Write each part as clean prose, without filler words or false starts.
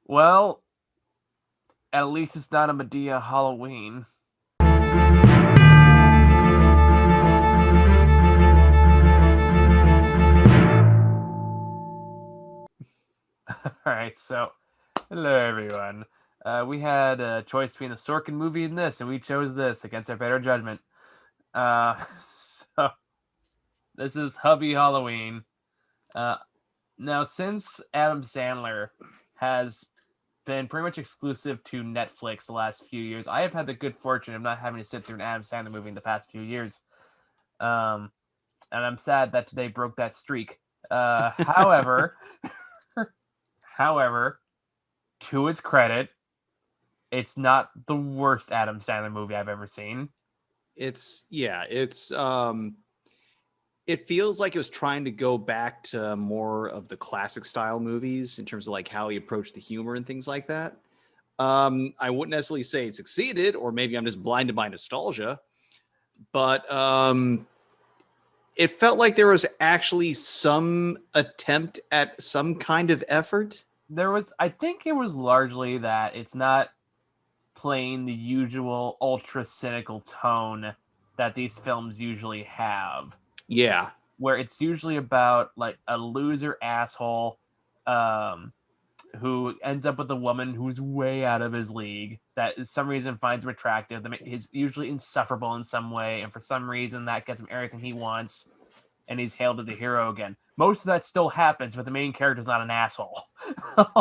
Well, at least it's not a Medea Halloween. Alright, so, hello everyone. We had a choice between the Sorkin movie and this, and we chose this against our better judgment. Uh, so, this is Hubie Halloween. Uh, Now, since Adam Sandler has been pretty much exclusive to Netflix the last few years, I have had the good fortune of not having to sit through an Adam Sandler movie in the past few years. Um, and I'm sad that today broke that streak. However, however, to its credit, it's not the worst Adam Sandler movie I've ever seen. It's it feels like it was trying to go back to more of the classic style movies in terms of like how he approached the humor and things like that. I wouldn't necessarily say it succeeded, or maybe I'm just blinded by nostalgia, but it felt like there was actually some attempt at some kind of effort. I think it was largely that it's not playing the usual ultra cynical tone that these films usually have. Yeah. Where it's usually about like a loser asshole who ends up with a woman who's way out of his league that for some reason finds him attractive. He's usually insufferable in some way, and for some reason that gets him everything he wants, and he's hailed as the hero again. Most of that still happens, but the main character's not an asshole.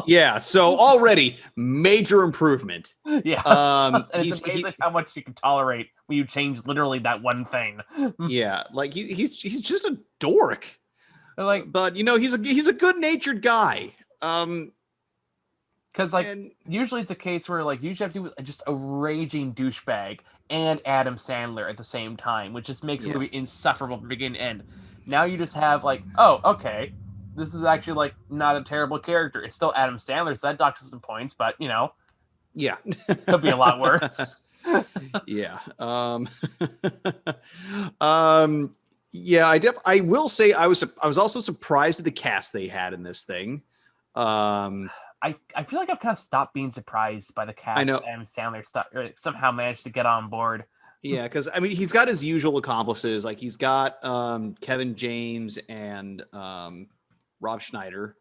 Yeah, so already major improvement. Yeah, and it's amazing how much you can tolerate when you change literally that one thing. Yeah, like he's just a dork. Like, but you know, he's a good-natured guy. Because like usually it's a case where like you have to do just a raging douchebag and Adam Sandler at the same time, which just makes the movie insufferable from beginning to end. Now you just have like, oh, okay, this is actually like not a terrible character. It's still Adam Sandler, so that docks some points, but you know, yeah, could be a lot worse. Yeah. Yeah, I will say I was also surprised at the cast they had in this thing. I feel like I've kind of stopped being surprised by the cast. I know Adam Sandler somehow managed to get on board. Yeah, because I mean he's got his usual accomplices. Like he's got Kevin James and Rob Schneider.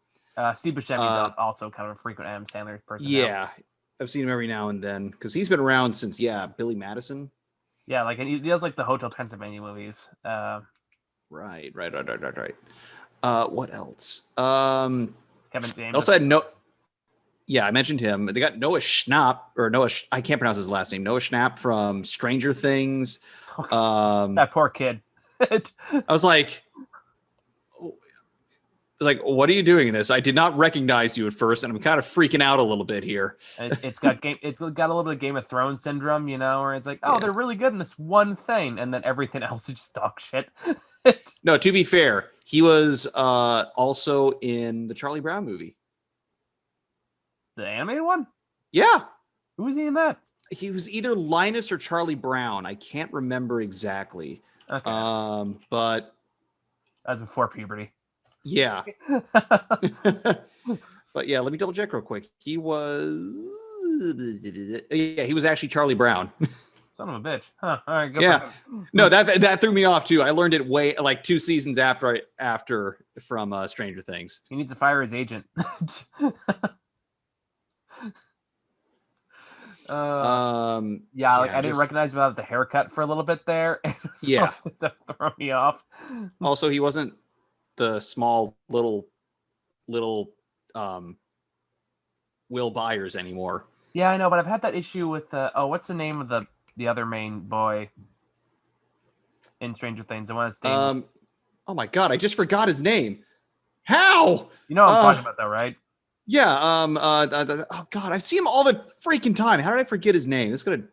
Steve Buscemi's also kind of a frequent Adam Sandler person. Yeah, I've seen him every now and then because he's been around since Billy Madison. Yeah, like he does like the Hotel Transylvania movies. Right. What else? Kevin James. Also had Yeah, I mentioned him. They got Noah Schnapp, I can't pronounce his last name. Noah Schnapp from Stranger Things. That poor kid. I was like, what are you doing in this? I did not recognize you at first, and I'm kind of freaking out a little bit here. It's got a little bit of Game of Thrones syndrome, you know, where it's like, oh, they're really good in this one thing, and then everything else is just dog shit. No, to be fair, he was also in the Charlie Brown movie. The animated one? Yeah. Who was he in that? He was either Linus or Charlie Brown. I can't remember exactly. Okay. But that was before puberty. Yeah. But yeah, let me double check real quick. He was actually Charlie Brown. Son of a bitch. Huh. All right, yeah. No, that threw me off too. I learned it way like 2 seasons after from Stranger Things. He needs to fire his agent. I didn't recognize him without the haircut for a little bit there. That's throwing me off. Also, he wasn't the small little Will Byers anymore. Yeah, I know, but I've had that issue with what's the name of the other main boy in Stranger Things? The one that's oh my god, I just forgot his name. How? You know what I'm talking about, though, right? Yeah. Oh god, I see him all the freaking time. How did I forget his name? It's gonna.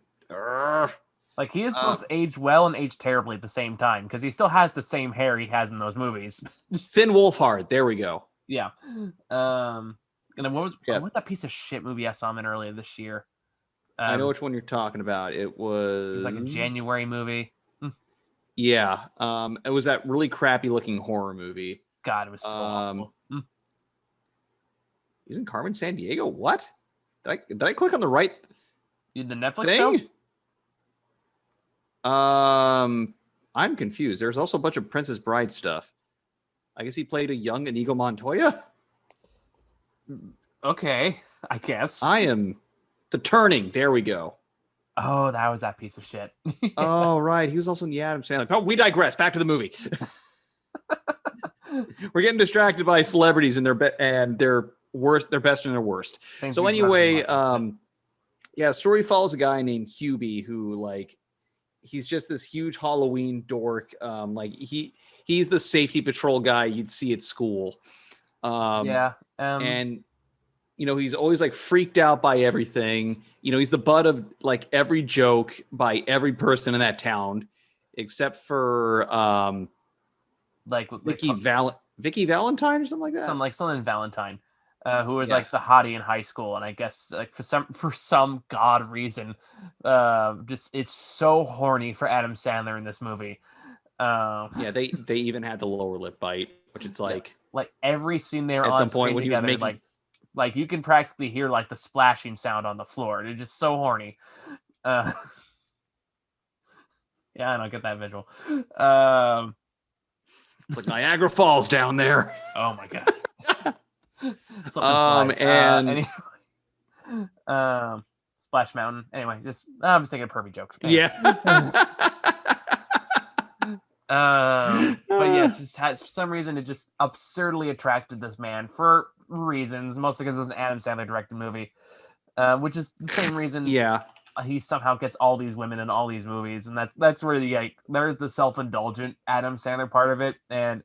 Like he is both aged well and aged terribly at the same time because he still has the same hair he has in those movies. Finn Wolfhard. There we go. Yeah. And what was that piece of shit movie I saw him in earlier this year? I know which one you're talking about. It was like a January movie. Yeah. It was that really crappy looking horror movie. God, it was so awful. He's in Carmen San Diego. What? Did I click on the right The Netflix thing? show? I'm confused. There's also a bunch of Princess Bride stuff. I guess he played a young Inigo Montoya. Okay, I guess. I am The Turning. There we go. Oh, that was that piece of shit. Oh, right. He was also in the Addams Family. Oh, we digress. Back to the movie. We're getting distracted by celebrities and their worst, their best and their worst. Things So we've anyway, learned yeah, story follows a guy named Hubie who like he's just this huge Halloween dork. Like he's the safety patrol guy you'd see at school. yeah. And you know, he's always like freaked out by everything. You know, he's the butt of like every joke by every person in that town, except for Vicky Valentine or something like that. Something Valentine, who was like the hottie in high school, and I guess like for some god reason, just it's so horny for Adam Sandler in this movie. Yeah, they even had the lower lip bite, which it's like every scene they were at on some point when together, he was making like you can practically hear like the splashing sound on the floor. They're just so horny. Yeah, I don't get that visual. It's like Niagara Falls down there. Oh my god. Anyway, Splash Mountain. Anyway, I'm just thinking of pervy jokes. Anyway. Yeah. But yeah, for some reason it just absurdly attracted this man for reasons, mostly because it's an Adam Sandler directed movie, which is the same reason. Yeah. He somehow gets all these women in all these movies, and that's where there's the self-indulgent Adam Sandler part of it. And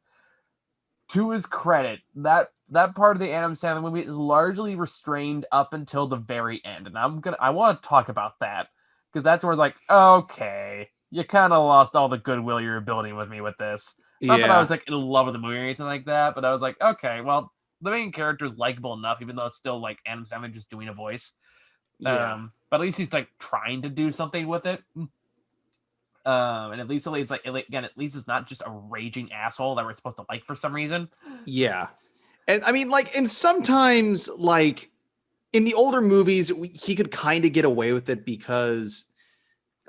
to his credit, that part of the Adam Sandler movie is largely restrained up until the very end, and I want to talk about that because that's where it's like, okay, you kind of lost all the goodwill you're building with me with this. Not that I was like in love with the movie or anything like that, but I was like, okay, well, the main character is likable enough, even though it's still like Adam Sandler just doing a voice. Yeah. But at least he's like trying to do something with it. And at least it's like, again, at least it's not just a raging asshole that we're supposed to like for some reason. Yeah. And I mean, like, and sometimes like in the older movies, he could kind of get away with it because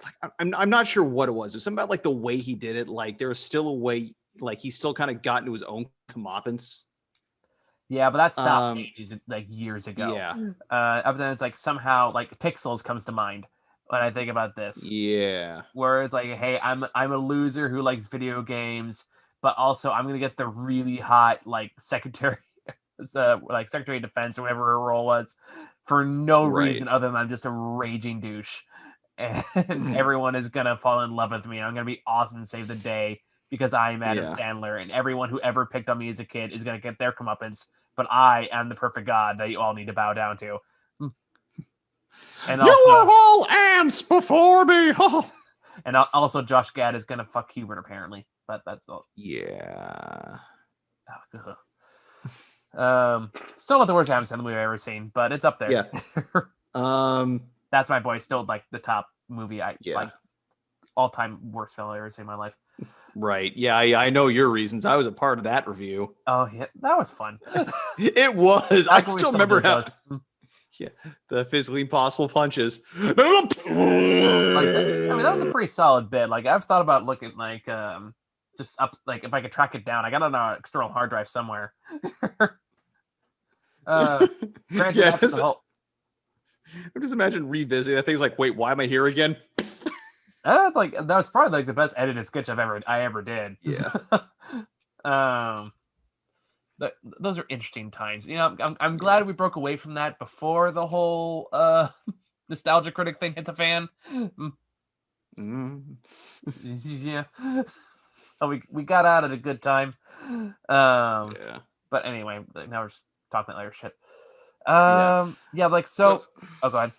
like, I'm not sure what it was. It was something about like the way he did it. Like there was still a way, like he still kind of got into his own comeuppance. Yeah, but that stopped like years ago. Yeah. Other than it's like somehow like Pixels comes to mind when I think about this. Yeah. Where it's like, hey, I'm a loser who likes video games, but also I'm gonna get the really hot like secretary, like Secretary of Defense or whatever her role was, for no reason other than I'm just a raging douche, and everyone is gonna fall in love with me. I'm gonna be awesome and save the day because I'm Adam Sandler, and everyone who ever picked on me as a kid is gonna get their comeuppance. But I am the perfect god that you all need to bow down to. And you were all ants before me. And also, Josh Gad is gonna fuck Hubert apparently, but that's all. Yeah. Still not the worst Adam Sandler movie I've ever seen, but it's up there. Yeah. That's my boy. Still like the top movie like all time worst film I've ever seen in my life. Right. Yeah, I know your reasons. I was a part of that review. Oh yeah, that was fun. It was. I still remember how. Yeah, the physically impossible punches. Like that, I mean, that was a pretty solid bit. Like I've thought about looking like just up like if I could track it down. I got it on an external hard drive somewhere. I'm just imagine revisiting that thing's like, wait, why am I here again? Like that was probably like the best edited sketch I ever did. Yeah. Those are interesting times. You know, I'm glad we broke away from that before the whole nostalgia critic thing hit the fan. Yeah. So we got out at a good time. Yeah. But anyway, now we're just talking later shit. Yeah, like so. Oh, go ahead.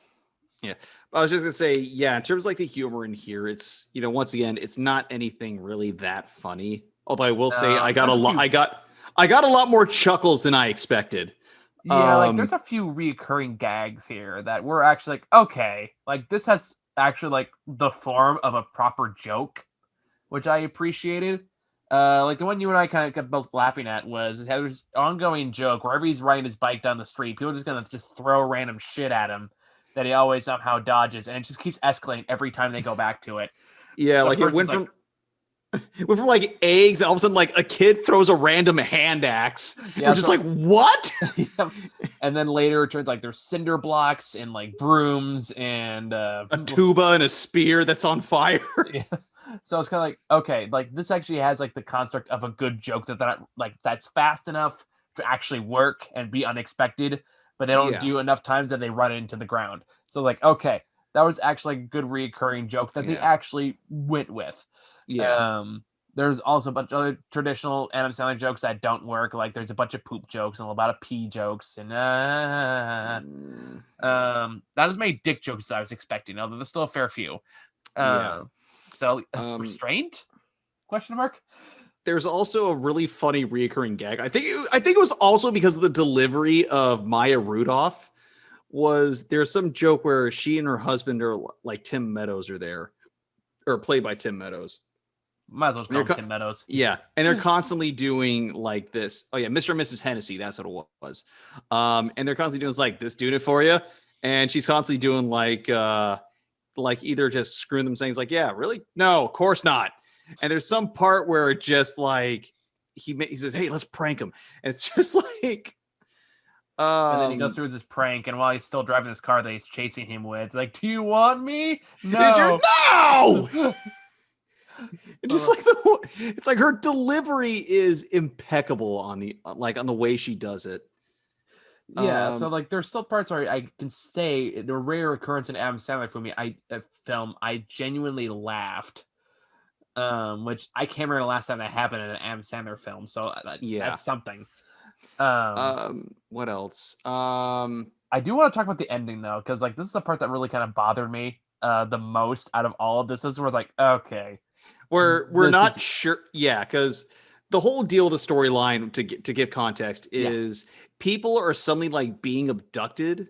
Yeah, I was just gonna say, yeah, in terms of like the humor in here, it's, you know, once again, it's not anything really that funny. Although I will say, I got a lot more chuckles than I expected. Yeah, like there's a few reoccurring gags here that were actually like, okay, like this has actually like the form of a proper joke, which I appreciated. Like the one you and I kind of kept both laughing at was there's ongoing joke wherever he's riding his bike down the street, people are just gonna just throw random shit at him that he always somehow dodges, and it just keeps escalating every time they go back to it. Yeah, The like it person's went like, from like eggs, and all of a sudden like a kid throws a random hand axe. It yeah, was just so like, what? yeah. And then later it turns like there's cinder blocks and like brooms and A tuba and a spear that's on fire. yes. So it's kind of like, okay, like this actually has like the construct of a good joke that like that's fast enough to actually work and be unexpected, but they don't Yeah. do enough times that they run it into the ground. So like, okay, that was actually a good recurring joke that they Yeah. actually went with. Yeah. Um, there's also a bunch of other traditional Adam Sandler jokes that don't work. Like there's a bunch of poop jokes and a lot of pee jokes and not as many dick jokes as I was expecting, although there's still a fair few. Yeah. So Um, restraint? Question mark. there's also a really funny reoccurring gag. I think it was also because of the delivery of Maya Rudolph. Was there's some joke where she and her husband are like Tim Meadows are there, or played by Tim Meadows. Might as well just call him Tim Meadows. Yeah, and they're constantly doing like this. Oh yeah, Mr. and Mrs. Hennessy, that's what it was. And they're constantly doing like this doing it for you, and she's constantly doing like either just screwing them saying like, yeah, really? No, of course not. And there's some part where it just like he says, hey, let's prank him. And it's just like And then he goes through this prank, and while he's still driving this car that he's chasing him with, it's like, "Do you want me? is your No." no. Just So, like it's like her delivery is impeccable on the like on the way she does it. yeah, so like there's still parts where I can say the rare occurrence in Adam Sandler for me, film, I genuinely laughed. Which I can't remember the last time that happened in an Adam Sandler film, so Yeah. that's something. Um, What else? I do want to talk about the ending though, because like this is the part that really kind of bothered me the most out of all of this. This was like, okay, we're this is not sure. Yeah, because the whole deal of the storyline to give context yeah, is people are suddenly like being abducted,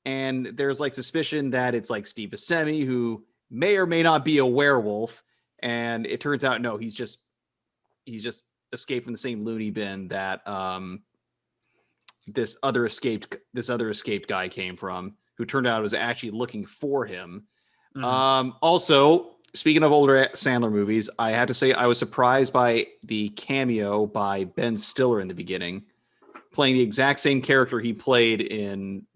and there's like suspicion that it's like Steve Buscemi who may or may not be a werewolf, and it turns out no, he's just escaped from the same loony bin that this other escaped guy came from, who turned out was actually looking for him. Also, speaking of older Sandler movies, I have to say I was surprised by the cameo by Ben Stiller in the beginning, playing the exact same character he played in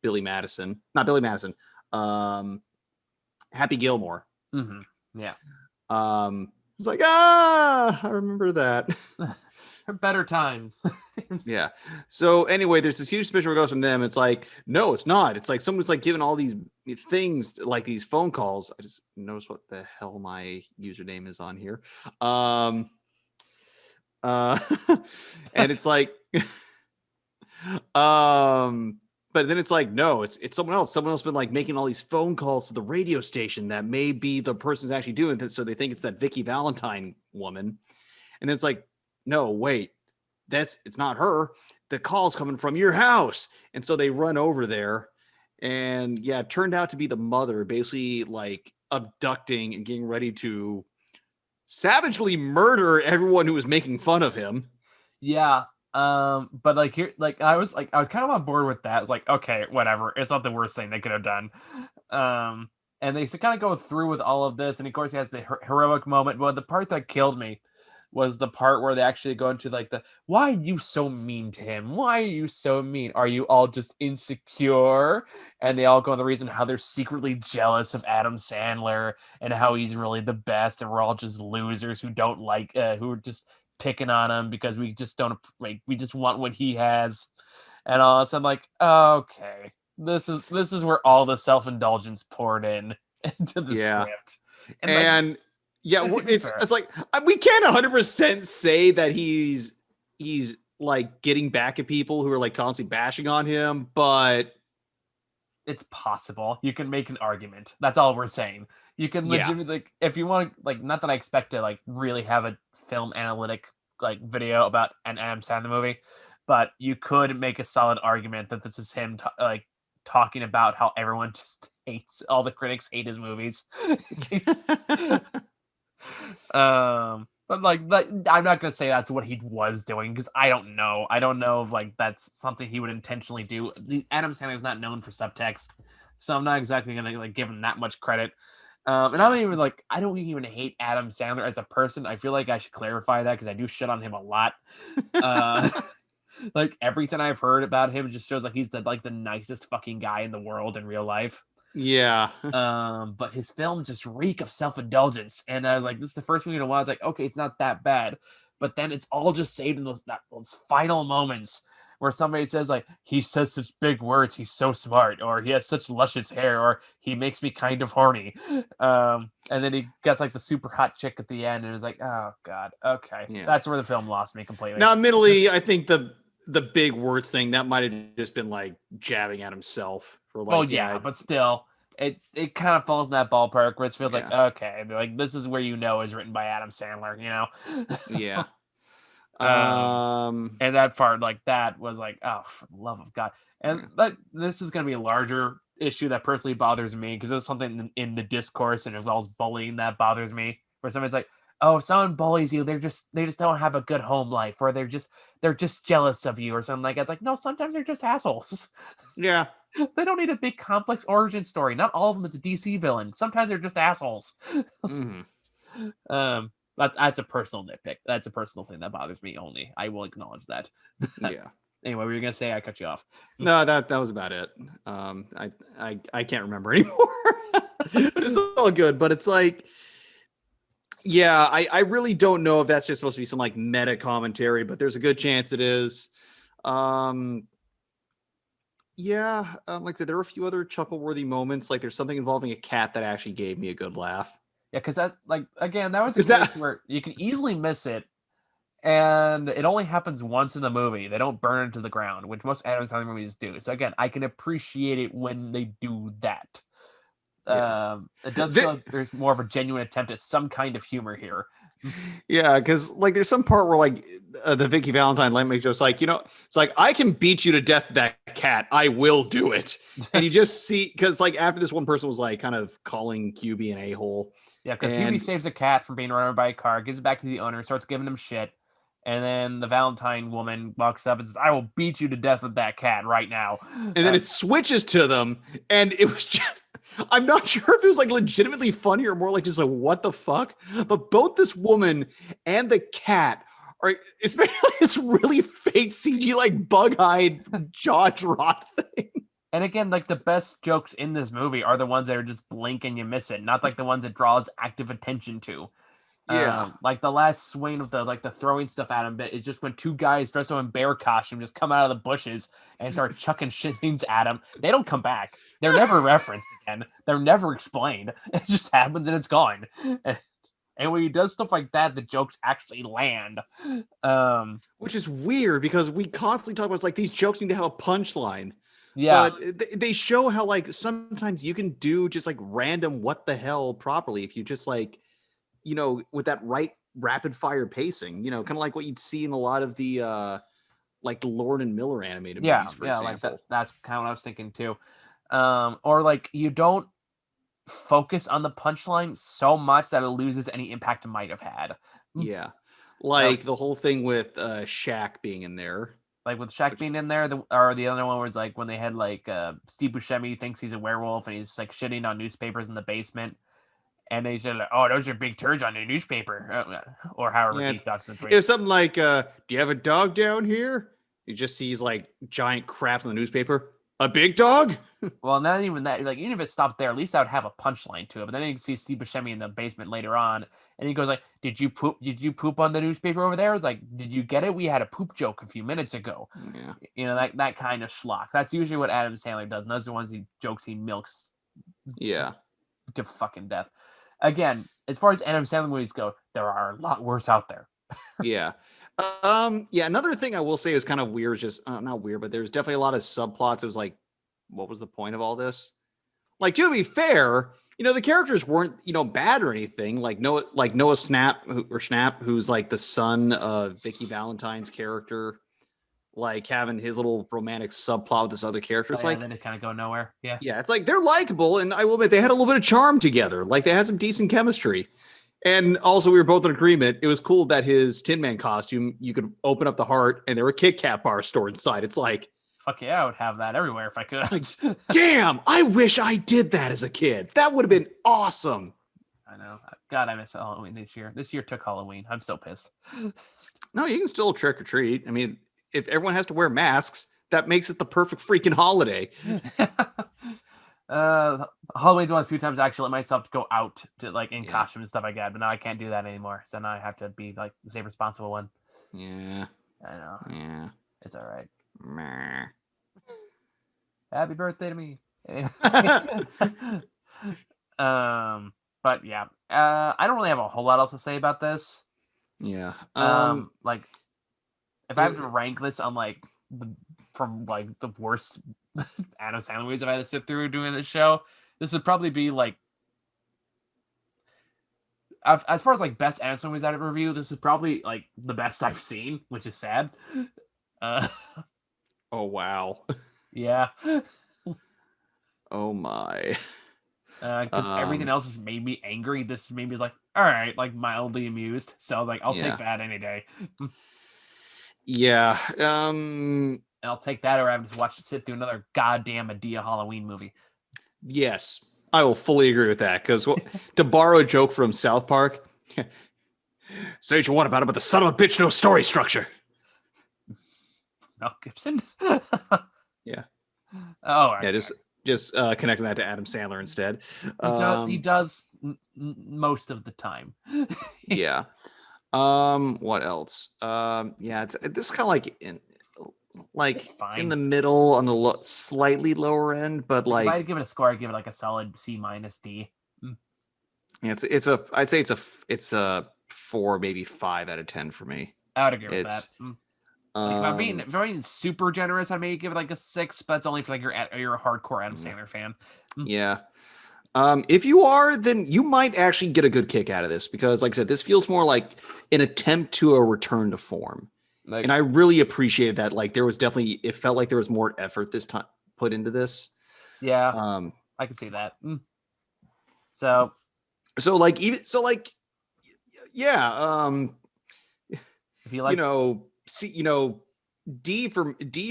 Billy Madison, not Billy Madison, Happy Gilmore. Yeah. It's like, I remember that. Better times. Yeah. So anyway, there's this huge suspicion where it goes from them. It's like, no, it's not. It's like someone's like giving all these things, like these phone calls. I just noticed what the hell my username is on here. And it's like, but then it's like, no, it's someone else. Someone else been like making all these phone calls to the radio station that may be the person's actually doing it. So they think it's that Vicky Valentine woman. And it's like, no, wait, it's not her. The call's coming from your house. And so they run over there. And yeah, it turned out to be the mother basically like abducting and getting ready to savagely murder everyone who was making fun of him. Yeah. But like here, like I was kind of on board with that. It's like, okay, whatever. It's not the worst thing they could have done. And they kind of go through with all of this, and of course he has the heroic moment. But the part that killed me was the part where they actually go into like why are you so mean to him? Why are you so mean? Are you all just insecure? And they all go on the reason how they're secretly jealous of Adam Sandler and how he's really the best, and we're all just losers who don't like who are just picking on him because we just don't like we just want what he has. And all of a sudden, like, okay, this is where all the self-indulgence poured in into the Yeah. script. And yeah, it's like we can't 100% say that he's like getting back at people who are like constantly bashing on him, but it's possible. You can make an argument. That's all we're saying. You can legitimately, like, if you want to, like, not that I expect to like really have a film analytic like video about an Adam Sandler movie, but you could make a solid argument that this is him like talking about how everyone just hates, all the critics hate his movies. But But like, I'm not gonna say that's what he was doing because I don't know. I don't know if like that's something he would intentionally do. Adam Sandler is not known for subtext, so I'm not exactly gonna like give him that much credit. And I don't even like. I don't even hate Adam Sandler as a person. I feel like I should clarify that because I do shit on him a lot. Uh, like everything I've heard about him just shows like he's the nicest fucking guy in the world in real life. Yeah. But his films just reek of self-indulgence. And I was like, this is the first movie in a while. It's like, okay, it's not that bad. But then it's all just saved in those final moments where somebody says, like, he says such big words, he's so smart, or he has such luscious hair, or he makes me kind of horny. And then he gets like the super hot chick at the end, and it's like, oh god, okay. Yeah. That's where the film lost me completely. Now, admittedly, I think the big words thing that might have just been like jabbing at himself for like. Oh yeah, but still, it kind of falls in that ballpark where it feels like okay, like this is where is written by Adam Sandler, you know? Yeah. And that part like that was like, oh, for the love of God. And this is gonna be a larger issue that personally bothers me because there's something in the discourse and as well as bullying that bothers me, where somebody's like, oh, if someone bullies you, they just don't have a good home life, or they're just jealous of you or something like that. It's like, no, sometimes they're just assholes. Yeah. They don't need a big complex origin story. Not all of them is a DC villain. Sometimes they're just assholes. That's a personal nitpick. That's a personal thing that bothers me only. I will acknowledge that. Yeah. Anyway, we were gonna say I cut you off. No, that was about it. I can't remember anymore. But it's all good. But it's like, yeah, I really don't know if that's just supposed to be some like meta commentary, but there's a good chance it is. Yeah, like I said, there were a few other chuckle-worthy moments. Like there's something involving a cat that actually gave me a good laugh. Yeah, because that like again, that was a case where you can easily miss it, and it only happens once in the movie. They don't burn it to the ground, which most Adam Sandler movies do. So again, I can appreciate it when they do that. It does feel like there's more of a genuine attempt at some kind of humor here. Yeah, because like there's some part where like the Vicky Valentine line makes just like, it's like, I can beat you to death with that cat. I will do it. And you just see, because like after this one person was like kind of calling Hubie an a-hole. Yeah, because Hubie saves a cat from being run over by a car, gives it back to the owner, starts giving him shit. And then the Valentine woman walks up and says, I will beat you to death with that cat right now. And then it switches to them. And it was just, I'm not sure if it was like legitimately funny or more like just a what the fuck. But both this woman and the cat are, especially this really fake CG, like bug-eyed jaw drop thing. And again, like the best jokes in this movie are the ones that are just blink and you miss it, not like the ones it draws active attention to. Yeah, like the last swing of the throwing stuff at him bit is just when two guys dressed up in bear costume just come out of the bushes and start chucking things at him. They don't come back. They're never referenced again. They're never explained. It just happens and it's gone. And when he does stuff like that, the jokes actually land. Which is weird because we constantly talk about it's like these jokes need to have a punchline. Yeah, but they show how like sometimes you can do just like random what the hell properly if you just like, with that right rapid fire pacing, kind of like what you'd see in a lot of the like the Lord and Miller animated movies, for example. Like that. That's kind of what I was thinking too. Or like you don't focus on the punchline so much that it loses any impact it might have had. Yeah, like the whole thing with Shaq being in there. Like with Shaq being in there, or the other one was like when they had like Steve Buscemi thinks he's a werewolf and he's like shitting on newspapers in the basement. And they said, like, oh, those are big turds on the newspaper. Or however he talks in It was something like, do you have a dog down here? You just sees like giant craps in the newspaper. A big dog? Well, not even that. Like, even if it stopped there, at least I would have a punchline to it. But then you see Steve Buscemi in the basement later on, and he goes like, "Did you poop? Did you poop on the newspaper over there?" It's like, "Did you get it? We had a poop joke a few minutes ago." Yeah, that kind of schlock. That's usually what Adam Sandler does. And those are the ones jokes he milks. Yeah, to fucking death. Again, as far as Adam Sandler movies go, there are a lot worse out there. Yeah. Yeah, another thing I will say is kind of weird, just not weird, but there's definitely a lot of subplots. It was like, what was the point of all this? Like, to be fair, the characters weren't, bad or anything. Like Noah Snap, who's like the son of Vicky Valentine's character, like having his little romantic subplot with this other character. It's like, then it kind of go nowhere. Yeah. Yeah, it's like they're likable, and I will admit they had a little bit of charm together. Like they had some decent chemistry. And also, we were both in agreement. It was cool that his Tin Man costume, you could open up the heart and there were Kit Kat bars stored inside. It's like, fuck yeah, I would have that everywhere if I could. damn, I wish I did that as a kid. That would have been awesome. I know. God, I miss Halloween this year. This year took Halloween. I'm so pissed. No, you can still trick or treat. I mean, if everyone has to wear masks, that makes it the perfect freaking holiday. Halloween's one of the few times I actually let myself go out to like in Yeah. costume and stuff like that, but now I can't do that anymore. So now I have to be like the safe, responsible one. Yeah. I know. Yeah. It's all right. Meh. Happy birthday to me. But yeah, I don't really have a whole lot else to say about this. Yeah. Like if I have to rank this on like from like the worst Adam Sandler movies I've had to sit through doing this show, this would probably be like as far as like best Adam Sandler movies I've ever reviewed, this is probably like the best I've seen, which is sad. Oh wow. Yeah. Oh my. Because everything else just made me angry. This made me like, all right, like mildly amused. So I was like, I'll Yeah. take that any day. Yeah. And I'll take that or having to sit through another goddamn Madea Halloween movie. Yes, I will fully agree with that. Because to borrow a joke from South Park, say what you want about it, but the son of a bitch knows story structure. Mel Gibson? Yeah. Oh, yeah. Just connecting that to Adam Sandler instead. He does most of the time. Yeah. What else? Yeah, this is kind of like in the middle on the slightly lower end, but like if I give it a score, I'd give it like a solid C minus D. Yeah, I'd say it's a 4, maybe 5 out of 10 for me. I would agree with that. Like if I'm being super generous, I may give it like a 6, but it's only for like you're a hardcore Adam Sandler fan. Yeah. If you are, then you might actually get a good kick out of this because, like I said, this feels more like an attempt to a return to form. Like, and I really appreciated that. Like there was definitely, it felt like there was more effort this time put into this. Yeah. I can see that. So yeah. If you like, D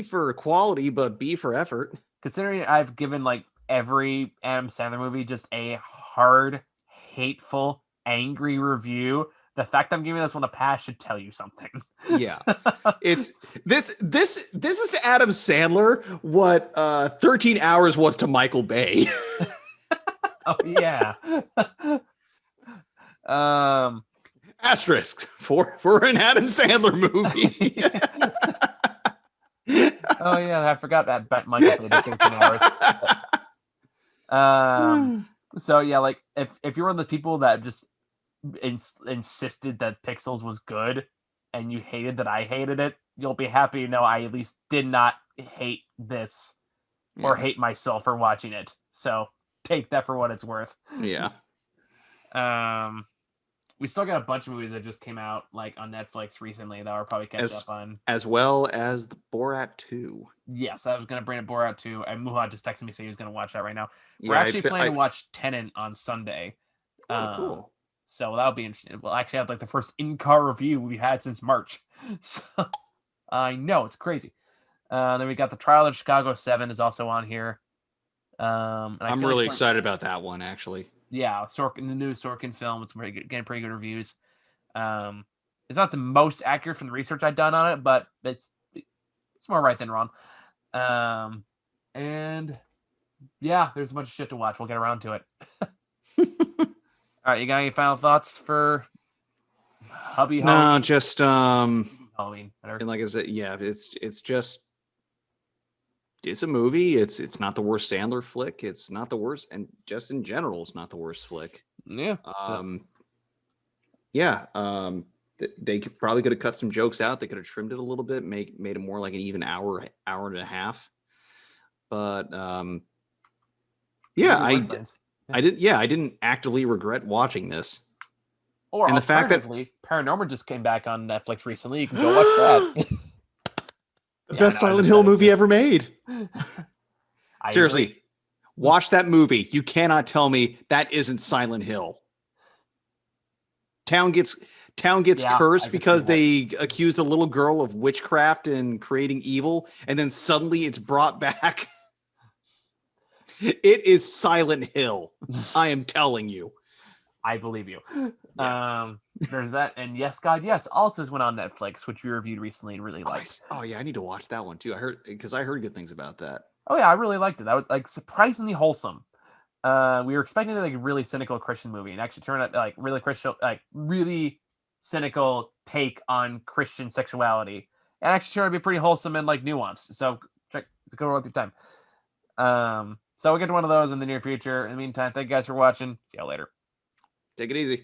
for quality, but B for effort. Considering I've given like every Adam Sandler movie just a hard, hateful, angry review, the fact I'm giving this one a pass should tell you something. Yeah. It's this is to Adam Sandler what 13 Hours was to Michael Bay. Oh yeah. Asterisk for an Adam Sandler movie. Oh yeah, I forgot that Michael Bay 13 hours. So yeah, like if you're one of the people that just insisted that Pixels was good and you hated that I hated it, you'll be happy to know I at least did not hate this or hate myself for watching it. So take that for what it's worth. Yeah. We still got a bunch of movies that just came out like on Netflix recently that we're probably catch up on. As well as the Borat 2. Yes, I was gonna bring up Borat 2. And Muhad just texted me saying he was gonna watch that right now. We're actually planning to watch Tenet on Sunday. Oh, cool. So that'll be interesting. We'll actually have like the first in-car review we've had since March. So I know it's crazy. Then we got the Trial of Chicago 7 is also on here. And I'm really excited about that one, actually. Yeah, Sorkin, the new Sorkin film. It's getting pretty good reviews. It's not the most accurate from the research I've done on it, but it's more right than wrong. And yeah, there's a bunch of shit to watch. We'll get around to it. All right, you got any final thoughts for Hubie? No, just Halloween. And like I said, yeah, it's a movie. It's not the worst Sandler flick. It's not the worst, and just in general, it's not the worst flick. Yeah. They probably could have cut some jokes out. They could have trimmed it a little bit, made it more like an even hour and a half. But I didn't actively regret watching this. Or and the fact that Paranormal just came back on Netflix recently. You can go watch that. The best Silent Hill movie ever made. Seriously, watch that movie. You cannot tell me that isn't Silent Hill. Town gets Yeah, I cursed could because see that. they accused a little girl of witchcraft and creating evil, and then suddenly it's brought back. It is Silent Hill. I am telling you. I believe you. Yeah. There's that, and Yes God Yes also went on Netflix, which we reviewed recently and really Oh, liked. yeah, I need to watch that one too. I heard good things about that. Oh yeah, I really liked it. That was like surprisingly wholesome. We were expecting like a really cynical Christian movie, and actually turned out like really Christian, like really cynical take on Christian sexuality, and actually turned out to be pretty wholesome and like nuanced. So check, it's a good roll through time. So we'll get to one of those in the near future. In the meantime, thank you guys for watching. See y'all later. Take it easy.